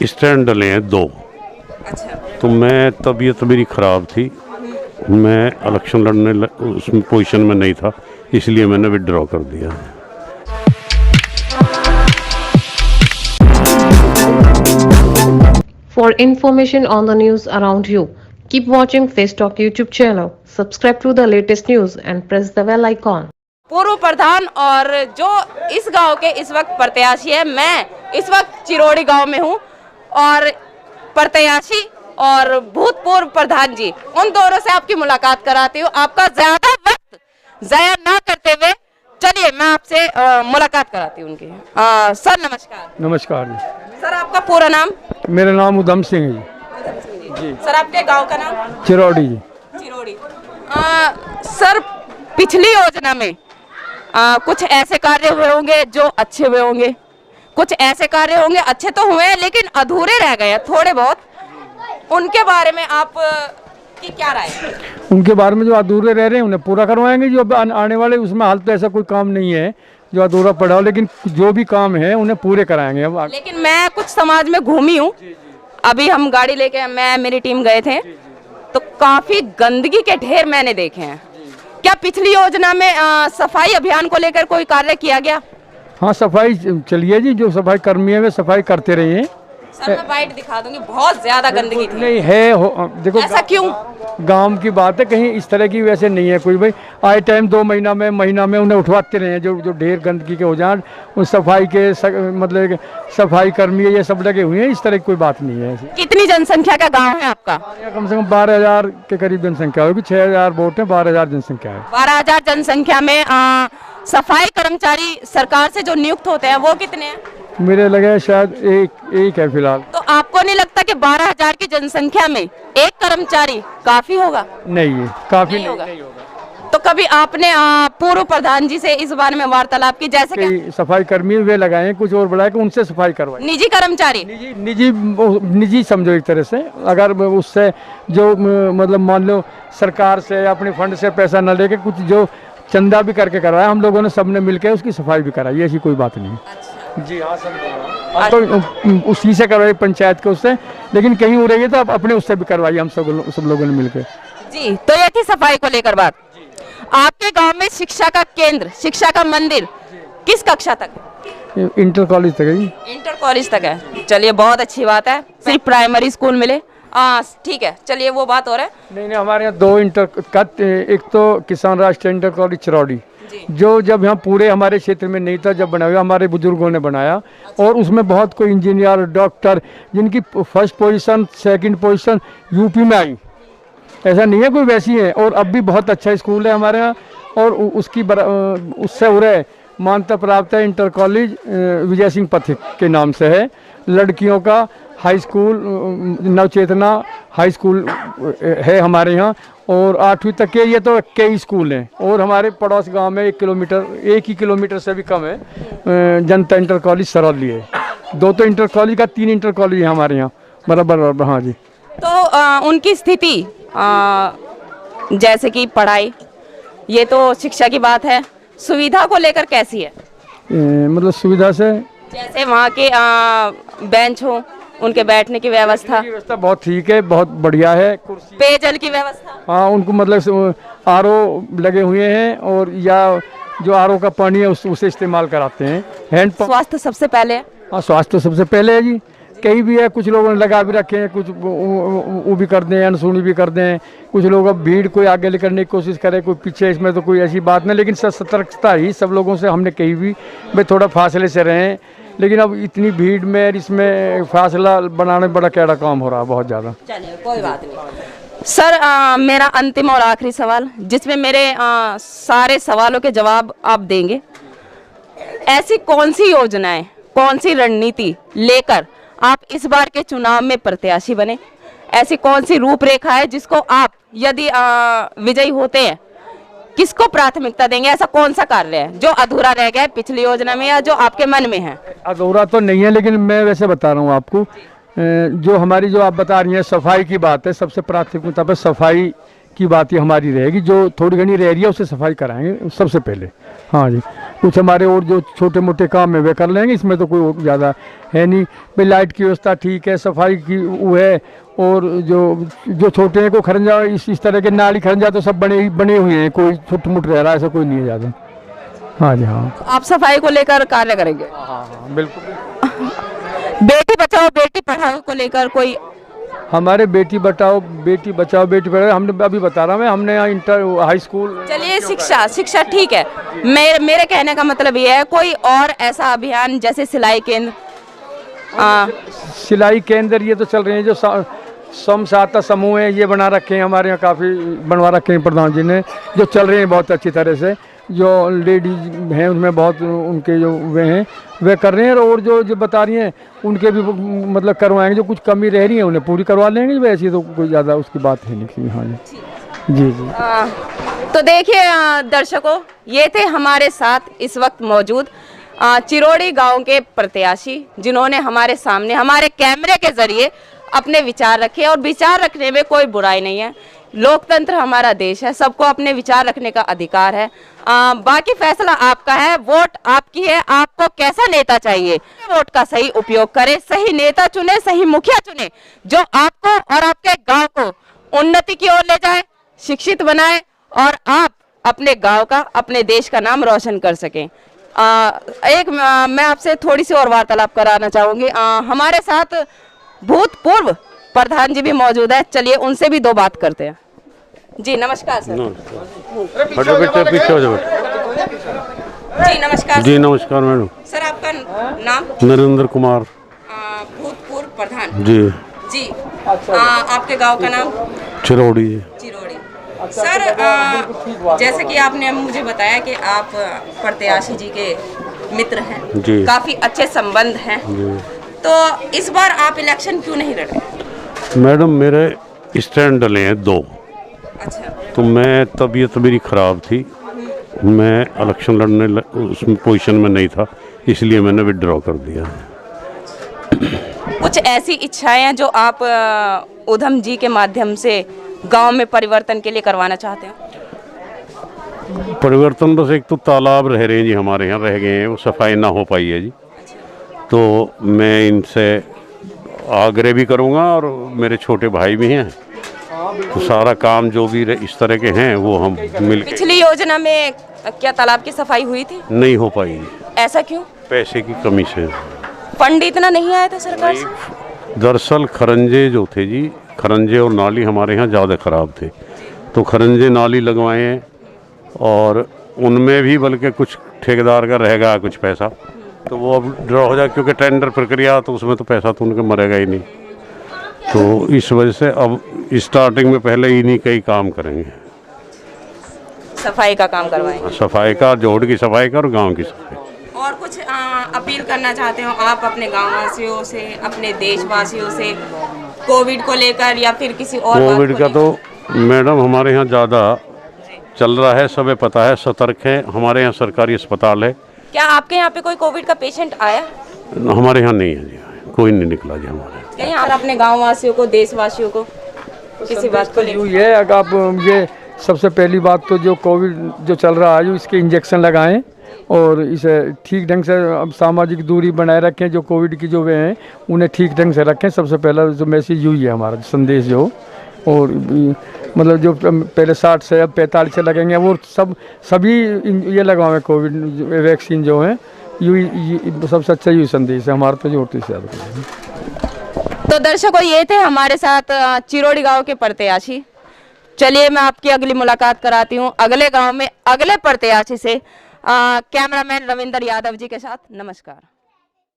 Stand डले हैं 2। अच्छा। तो मैं तबीयत मेरी ख़राब थी, मैं इलेक्शन उसमें पोजीशन में नहीं था, इसलिए मैंने विड्रॉ कर दिया। For information on the news around you, keep watching Face Talk YouTube channel, subscribe to the latest news and press the bell icon. पूर्व प्रधान और जो इस गांव के इस वक्त प्रत्याशी है, मैं इस वक्त चिरौड़ी गांव में हूं और प्रत्याशी और भूतपूर्व प्रधान जी, उन दोनों से आपकी मुलाकात कराती हूं। आपका ज्यादा वक्त जाया ना करते हुए चलिए मैं आपसे मुलाकात कराती हूं उनकी। सर नमस्कार। नमस्कार सर आपका पूरा नाम? मेरा नाम उधम सिंह है जी। सर आपके गांव का नाम? चिरौड़ी जी। चिरौड़ी। सर पिछली योजना में कुछ ऐसे कार्य हुए होंगे जो अच्छे हुए होंगे, कुछ ऐसे कार्य होंगे अच्छे तो हुए हैं लेकिन अधूरे रह गए हैं थोड़े बहुत, उनके बारे में आप की क्या राय है? उनके बारे में जो अधूरे रह रहे हैं उन्हें पूरा करवाएंगे। जो आने वाले उसमें हाल तो ऐसा कोई काम नहीं है जो अधूरा पड़ा हो, लेकिन जो भी काम है उन्हें पूरे कराएंगे। अब लेकिन मैं कुछ समाज में घूमी हूँ, अभी हम गाड़ी लेके मैं मेरी टीम गए थे तो काफी गंदगी के ढेर मैंने देखे हैं। क्या पिछली योजना में सफाई अभियान को लेकर कोई कार्य किया गया? हाँ, सफाई चलिए जी, जो सफाई कर्मी है वे सफाई करते रहे हैं। सर मैं बाइट दिखा दूंगी, बहुत ज्यादा गंदगी थी। नहीं है, देखो ऐसा क्यों? गांव की बात है, कहीं इस तरह की वैसे नहीं है कोई। भाई आए टाइम 2 महीना में उन्हें उठवाते रहे हैं जो ढेर गंदगी के हो जाए। उस सफाई के मतलब सफाई कर्मी ये सब लगे हुए हैं, इस तरह की कोई बात नहीं है। कितनी जनसंख्या का गांव है आपका? कम से कम 12,000 के करीब जनसंख्या होगी। 6,000 वोट है, 12,000 जनसंख्या है। 12,000 जनसंख्या में सफाई कर्मचारी सरकार से जो नियुक्त होते हैं वो कितने हैं? मेरे लगे शायद एक है फिलहाल। तो आपको नहीं लगता कि 12,000 की जनसंख्या में एक कर्मचारी काफी होगा? नहीं है, काफी नहीं होगा। तो कभी आपने पूर्व प्रधान जी से इस बारे में वार्तालाप की? जैसे कि सफाई कर्मी वे लगाए हैं, कुछ और बढ़ाए कि उनसे सफाई करवाए। निजी कर्मचारी? निजी समझो एक तरह से। अगर उससे जो मतलब मान लो सरकार से अपने फंड से पैसा न लेके कुछ जो चंदा भी करके करवाया, हम लोगों ने सबने मिलकर उसकी सफाई भी कराई, ऐसी कोई बात नहीं। जी हाँ, सब तो उसी से करवाई पंचायत के उससे, लेकिन कहीं हो रही है तो आप अपने उससे भी करवाइए, हम सब लोगों ने मिलकर। जी तो ये थी सफाई को लेकर बात। आपके गांव में शिक्षा का केंद्र, शिक्षा का मंदिर किस कक्षा तक है? इंटर कॉलेज तक है जी। इंटर कॉलेज तक है, चलिए बहुत अच्छी बात है। सिर्फ प्राइमरी स्कूल मिले, ठीक है, चलिए वो बात हो रहा है। नहीं, हमारे यहाँ 2 इंटर का, एक तो किसान राष्ट्रीय इंटर कॉलेज चिरौड़ी, जो जब यहाँ पूरे हमारे क्षेत्र में नहीं था, जब बनाया हमारे बुजुर्गों ने बनाया। और उसमें बहुत कोई इंजीनियर, डॉक्टर जिनकी first position, second position UP में आई, ऐसा नहीं है कोई वैसी है। और अब भी बहुत अच्छा स्कूल है हमारे यहाँ, और उसकी उससे हो रहा है मान्यता प्राप्त है। इंटर कॉलेज विजय सिंह पथिक के नाम से है। लड़कियों का हाई स्कूल, नवचेतना हाई स्कूल है हमारे यहाँ, और 8वीं तक के ये तो कई स्कूल हैं। और हमारे पड़ोस गांव में 1 ही किलोमीटर से भी कम है जनता इंटर कॉलेज सरौली है। 2 तो इंटर कॉलेज का, 3 इंटर कॉलेज है हमारे यहाँ बराबर। हाँ जी। तो उनकी स्थिति जैसे कि पढ़ाई, ये तो शिक्षा की बात है, सुविधा को लेकर कैसी है? मतलब सुविधा से जैसे वहाँ के बेंच हो, उनके बैठने की व्यवस्था बहुत ठीक है, बहुत बढ़िया है। पेयजल की व्यवस्था? हाँ, उनको मतलब आरओ लगे हुए हैं, और या जो आरओ का पानी है उसे इस्तेमाल कराते हैं। Hand pump. स्वास्थ्य सबसे पहले है? हाँ, स्वास्थ्य तो सबसे पहले है जी। कहीं भी है, कुछ लोगों ने लगा भी रखे हैं, कुछ वो भी कर दें, अनसुनी भी कर दें। कुछ लोग अब भीड़ कोई आगे लेकर करने की कोशिश करे, कोई पीछे, इसमें तो कोई ऐसी बात नहीं। लेकिन सतर्कता ही सब लोगों से हमने कही भी भाई थोड़ा फासले से रहें। लेकिन अब इतनी भीड़ में इसमें फासला बनाने बड़ा कैड़ा काम हो रहा है, बहुत ज़्यादा। चलिए कोई बात नहीं। सर मेरा अंतिम और आखिरी सवाल, जिसमें मेरे सारे सवालों के जवाब आप देंगे। ऐसी कौन सी योजनाएं, कौन सी रणनीति लेकर आप इस बार के चुनाव में प्रत्याशी बने? ऐसी कौन सी रूपरेखा है जिसको आप यदि विजयी होते हैं किसको प्राथमिकता देंगे? ऐसा कौन सा कार्य है जो अधूरा रह गया है पिछली योजना में, या जो आपके मन में है? अधूरा तो नहीं है, लेकिन मैं वैसे बता रहा हूँ आपको, जो हमारी जो आप बता रही हैं सफाई की बात है, सबसे प्राथमिकता पर सफाई की बात ही हमारी रहेगी। जो थोड़ी घनी रह रही है उसे सफाई कराएंगे सबसे पहले। हाँ जी। कुछ हमारे और जो छोटे मोटे काम है वे कर लेंगे, इसमें तो कोई ज़्यादा है नहीं। भाई लाइट की व्यवस्था ठीक है, सफाई की वो है, और जो छोटे हैं को खरंजा इस तरह के नाली खरंजा तो सब बने हुए हैं, कोई छोट मोट रह रहा है ऐसा कोई नहीं है ज़्यादा। हाँ जी हाँ। आप सफाई को लेकर कार्य करेंगे? हाँ बिल्कुल। बेटी बचाओ बेटी पढ़ाओ को लेकर कोई? हमारे बेटी बचाओ बेटी पढ़ाओ, हमने अभी बता रहा मैं, हमने यहाँ इंटर हाई स्कूल। चलिए शिक्षा ठीक है, मेरे कहने का मतलब ये है कोई और ऐसा अभियान जैसे सिलाई केंद्र? सिलाई केंद्र ये तो चल रहे हैं, जो सम सहायता समूह है ये बना रखे हैं हमारे यहाँ, काफ़ी बनवा रखे हैं प्रधान जी ने, जो चल रहे हैं बहुत अच्छी तरह से। जो लेडीज हैं उनमें बहुत उनके जो वे हैं वे कर रहे हैं, और जो बता रही हैं उनके भी मतलब करवाएंगे, जो कुछ कमी रह रही है उन्हें पूरी करवा लेंगे। वैसे तो कोई ज़्यादा उसकी बात है नहीं। हाँ जी जी। तो देखिए दर्शकों, ये थे हमारे साथ इस वक्त मौजूद चिरोड़ी गांव के प्रत्याशी, जिन्होंने हमारे सामने हमारे कैमरे के जरिए अपने विचार रखे, और विचार रखने में कोई बुराई नहीं है। लोकतंत्र हमारा देश है, सबको अपने विचार रखने का अधिकार है। बाकी फैसला आपका है, वोट आपकी है, आपको कैसा नेता चाहिए, वोट का सही उपयोग करें, सही नेता चुने, सही मुखिया चुने, जो आपको और आपके गांव को उन्नति की ओर ले जाए, शिक्षित बनाए, और आप अपने गांव का, अपने देश का नाम रोशन कर सकें। मैं आपसे थोड़ी सी और वार्तालाप कराना चाहूंगी। हमारे साथ भूतपूर्व प्रधान जी भी मौजूद है, चलिए उनसे भी दो बात करते हैं। जी नमस्कार सर। पीछे हो जाओ। जी नमस्कार। जी नमस्कार मैडम। सर आपका नाम? नरेंद्र कुमार। भूतपूर्व प्रधान। जी जी। आपके गांव का नाम? चिरौड़ी। चिरौड़ी। सर जैसे कि आपने मुझे बताया कि आप प्रत्याशी जी के मित्र हैं जी, काफी अच्छे संबंध हैं जी। तो इस बार आप इलेक्शन क्यों नहीं लड़ रहे? मैडम मेरे स्टैंड डले हैं 2। अच्छा। तो मैं तबीयत मेरी ख़राब थी, मैं इलेक्शन लड़ने उसमें पोजीशन में नहीं था, इसलिए मैंने विड्रॉ कर दिया। कुछ ऐसी इच्छाएं हैं जो आप उधम जी के माध्यम से गांव में परिवर्तन के लिए करवाना चाहते हैं? परिवर्तन बस एक तो तालाब रह रहे हैं जी, हमारे यहाँ रह गए हैं, वो सफाई ना हो पाई है जी। तो मैं इनसे आग्रह भी करूँगा, और मेरे छोटे भाई भी हैं, तो सारा काम जो भी इस तरह के हैं वो हम मिल। पिछली योजना में क्या तालाब की सफाई हुई थी? नहीं हो पाई। ऐसा क्यों? पैसे की कमी से। फंड इतना नहीं आया था सरकार से? दरअसल खरंजे जो थे जी, खरंजे और नाली हमारे यहाँ ज़्यादा ख़राब थे, तो खरंजे नाली लगवाए हैं, और उनमें भी बल्कि कुछ ठेकेदार का रहेगा कुछ पैसा, तो वो अब ड्रॉ हो जाए, क्योंकि टेंडर प्रक्रिया तो उसमें तो पैसा तो उनका मरेगा ही नहीं। तो इस वजह से अब स्टार्टिंग में पहले इन्हीं का ही काम करेंगे, सफाई का काम करवाएंगे। सफाई का, जोड़ की सफाई का और गांव की सफाई। और कुछ अपील करना चाहते हो आप अपने गाँव वासियों से, अपने देशवासियों से, कोविड को लेकर या फिर किसी और? कोविड का तो मैडम हमारे यहाँ ज़्यादा चल रहा है, सबे पता है, सतर्क है। हमारे यहाँ सरकारी अस्पताल है। क्या आपके यहाँ पे कोई कोविड का पेशेंट आया? हमारे यहाँ नहीं है जी, कोई नहीं निकला जी हमारे। क्या यहाँ अपने गाँव वासियों को, देशवासियों को किसी बात को लेकर? ये अगर आप ये सबसे पहली बात तो जो कोविड जो चल रहा है इसके इंजेक्शन लगाएं, और इसे ठीक ढंग से अब सामाजिक दूरी बनाए रखें। जो कोविड की जो वे हैं उन्हें ठीक ढंग से रखें। सबसे पहला जो मैसेज यही है हमारा संदेश जो, और मतलब जो पहले 60 से अब 45 से लगेंगे वो सभी ये लगवाएं कोविड वैक्सीन जो है। यही सबसे अच्छा यही संदेश है हमारा, तो जोड़ते से ज़्यादा। तो दर्शकों, ये थे हमारे साथ चिरौड़ी गांव के प्रत्याशी। चलिए मैं आपकी अगली मुलाकात कराती हूँ अगले गांव में अगले प्रत्याशी से। कैमरामैन रविंदर यादव जी के साथ। नमस्कार।